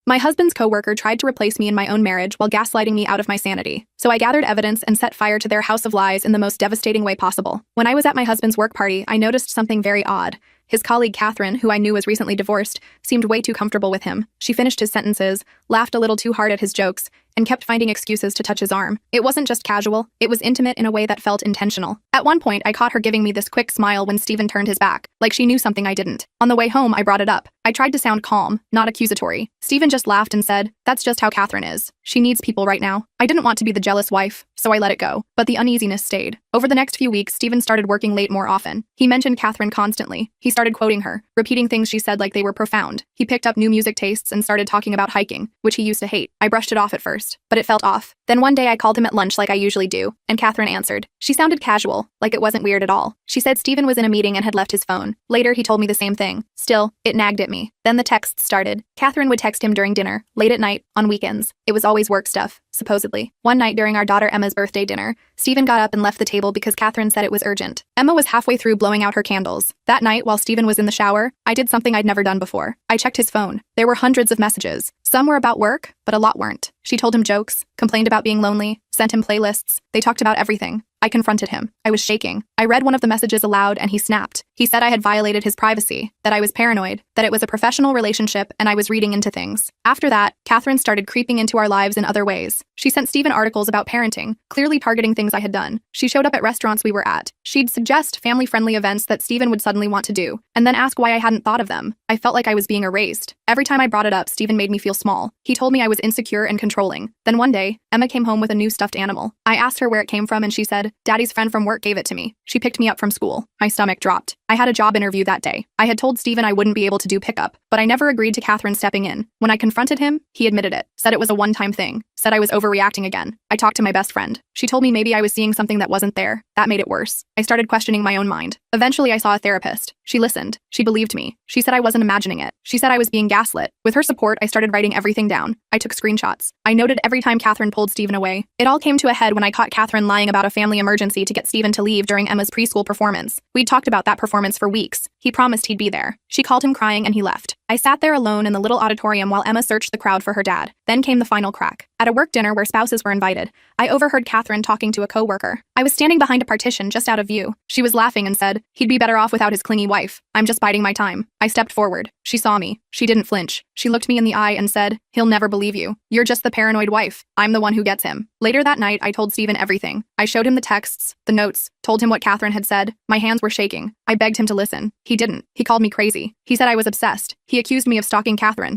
My husband's coworker tried to replace me in my own marriage while gaslighting me out of my sanity. So I gathered evidence and set fire to their house of lies in the most devastating way possible. When I was at my husband's work party, I noticed something very odd. His colleague Catherine, who I knew was recently divorced, seemed way too comfortable with him. She finished his sentences, laughed a little too hard at his jokes, and kept finding excuses to touch his arm. It wasn't just casual, it was intimate in a way that felt intentional. At one point, I caught her giving me this quick smile when Stephen turned his back, like she knew something I didn't. On the way home, I brought it up. I tried to sound calm, not accusatory. Stephen just laughed and said, "That's just how Catherine is. She needs people right now." I didn't want to be the jealous wife, so I let it go. But the uneasiness stayed. Over the next few weeks, Stephen started working late more often. He mentioned Catherine constantly. He started quoting her, repeating things she said like they were profound. He picked up new music tastes and started talking about hiking, which he used to hate. I brushed it off at first, but it felt off. Then one day I called him at lunch like I usually do, and Catherine answered. She sounded casual, like it wasn't weird at all. She said Stephen was in a meeting and had left his phone. Later, he told me the same thing. Still, it nagged at me. Then the texts started. Catherine would text him during dinner, late at night, on weekends. It was always work stuff, supposedly. One night during our daughter Emma's birthday dinner, Stephen got up and left the table because Catherine said it was urgent. Emma was halfway through blowing out her candles. That night, while Stephen was in the shower, I did something I'd never done before. I checked his phone. There were hundreds of messages. Some were about work, but a lot weren't. She told him jokes, complained about being lonely, sent him playlists. They talked about everything. I confronted him. I was shaking. I read one of the messages aloud and he snapped. He said I had violated his privacy, that I was paranoid, that it was a professional relationship and I was reading into things. After that, Catherine started creeping into our lives in other ways. She sent Stephen articles about parenting, clearly targeting things I had done. She showed up at restaurants we were at. She'd suggest family-friendly events that Stephen would suddenly want to do, and then ask why I hadn't thought of them. I felt like I was being erased. Every time I brought it up, Stephen made me feel small. He told me I was insecure and controlling. Then one day, Emma came home with a new stuffed animal. I asked her where it came from and she said, "Daddy's friend from work gave it to me." She picked me up from school. My stomach dropped. I had a job interview that day. I had told Stephen I wouldn't be able to do pickup, but I never agreed to Catherine stepping in. When I confronted him, he admitted it, said it was a one-time thing, said I was overreacting again. I talked to my best friend. She told me maybe I was seeing something that wasn't there. That made it worse. I started questioning my own mind. Eventually, I saw a therapist. She listened. She believed me. She said I wasn't imagining it. She said I was being gaslit. With her support, I started writing everything down. I took screenshots. I noted every time Catherine pulled Stephen away. It all came to a head when I caught Catherine lying about a family emergency to get Stephen to leave during Emma's preschool performance. We'd talked about that performance for weeks. He promised he'd be there. She called him crying and he left. I sat there alone in the little auditorium while Emma searched the crowd for her dad. Then came the final crack. At a work dinner where spouses were invited, I overheard Catherine talking to a coworker. I was standing behind a partition just out of view. She was laughing and said, "He'd be better off without his clingy wife. I'm just biding my time." I stepped forward. She saw me. She didn't flinch. She looked me in the eye and said, "He'll never believe you. You're just the paranoid wife. I'm the one who gets him." Later that night, I told Stephen everything. I showed him the texts, the notes, told him what Catherine had said. My hands were shaking. I begged him to listen. He didn't. He called me crazy. He said I was obsessed. He accused me of stalking Catherine.